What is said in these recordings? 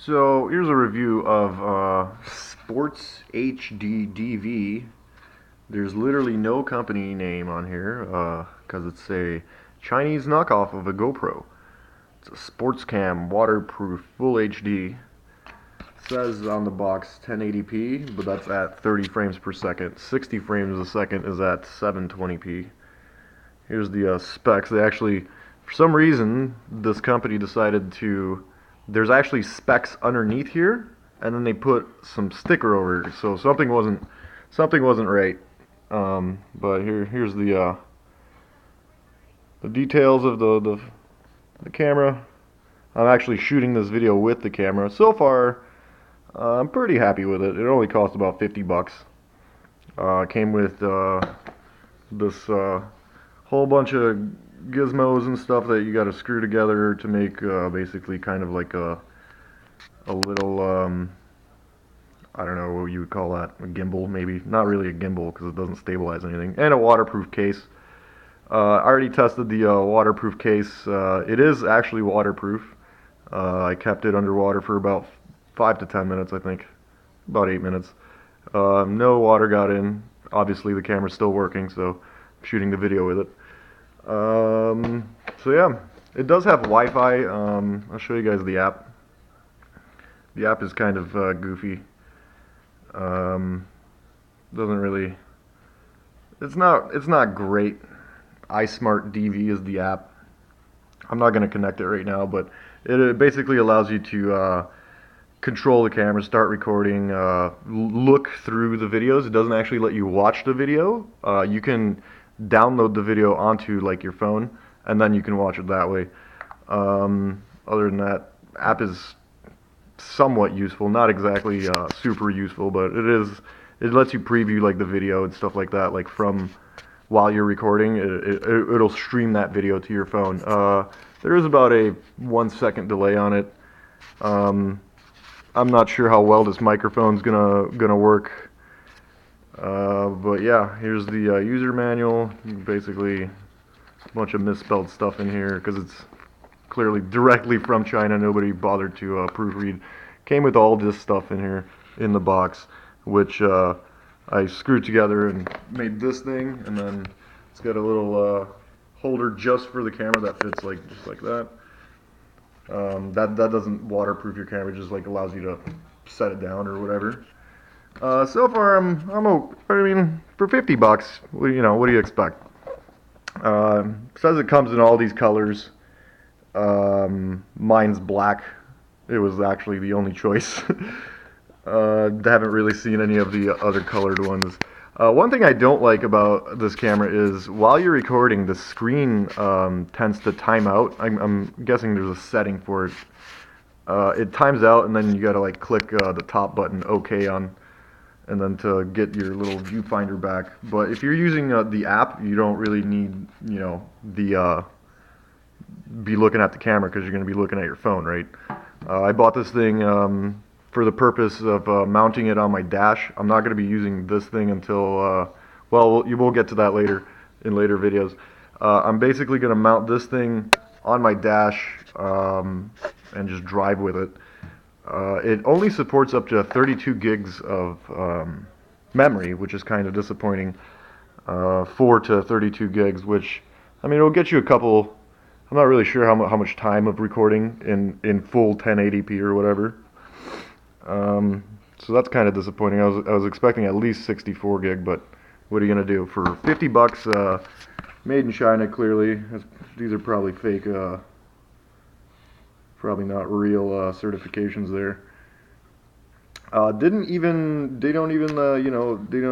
So here's a review of Sports HD DV. There's literally no company name on here because it's a Chinese knockoff of a GoPro. It's a sports cam, waterproof, full HD. It says on the box 1080p, but that's at 30 frames per second. 60 frames a second is at 720p. Here's the specs. They actually, for some reason, this company decided to. There's actually specs underneath here, and then they put some sticker over it. So something wasn't right. But here's the details of the camera. I'm actually shooting this video with the camera. So far, I'm pretty happy with it. It only cost about 50 bucks. Came with this whole bunch of gizmos and stuff that you got to screw together to make basically kind of like a little I don't know what you would call that, a gimbal maybe. Not really a gimbal because it doesn't stabilize anything. And a waterproof case. I already tested the waterproof case. It is actually waterproof. I kept it underwater for about 5 to 10 minutes, I think. About 8 minutes. No water got in. Obviously the camera's still working, so I'm shooting the video with it. So yeah, it does have Wi-Fi. I'll show you guys the app. The app is kind of goofy. Doesn't really. It's not great. iSmart DV is the app. I'm not going to connect it right now, but it basically allows you to control the camera, start recording, look through the videos. It doesn't actually let you watch the video. You can download the video onto like your phone, and then you can watch it that way. Other than that, app is somewhat useful, not exactly super useful, but it lets you preview like the video and stuff like that, like from while you're recording. It'll stream that video to your phone. There is about a 1 second delay on it. I'm not sure how well this microphone's gonna work. But yeah, here's the user manual. Basically, a bunch of misspelled stuff in here because it's clearly directly from China. Nobody bothered to proofread. Came with all this stuff in here in the box, which I screwed together and made this thing, and then it's got a little holder just for the camera that fits just like that. That doesn't waterproof your camera; it just like allows you to set it down or whatever. So far, I mean, for 50 bucks, what do you expect? Says it comes in all these colors. Mine's black. It was actually the only choice. Haven't really seen any of the other colored ones. One thing I don't like about this camera is while you're recording, the screen tends to time out. I'm guessing there's a setting for it. It times out, and then you gotta like click the top button, OK on, and then to get your little viewfinder back. But if you're using the app, you don't really need be looking at the camera because you're going to be looking at your phone, right? I bought this thing for the purpose of mounting it on my dash. I'm not going to be using this thing until, well, you will get to that later in later videos. I'm basically going to mount this thing on my dash and just drive with it. It only supports up to 32 gigs of memory, which is kind of disappointing. 4 to 32 gigs, which, I mean, it'll get you a couple. I'm not really sure how much time of recording in full 1080p or whatever. So that's kind of disappointing. I was expecting at least 64 gig, but what are you gonna do for 50 bucks? Made in China, clearly. These are probably fake. Probably not real certifications there. They don't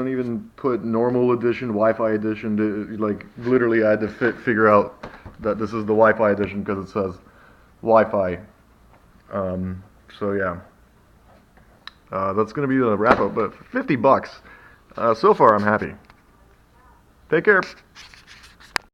even put normal edition, Wi-Fi edition. Like literally, I had to figure out that this is the Wi-Fi edition because it says Wi-Fi. So yeah, that's gonna be the wrap up. But for 50 bucks, so far I'm happy. Take care.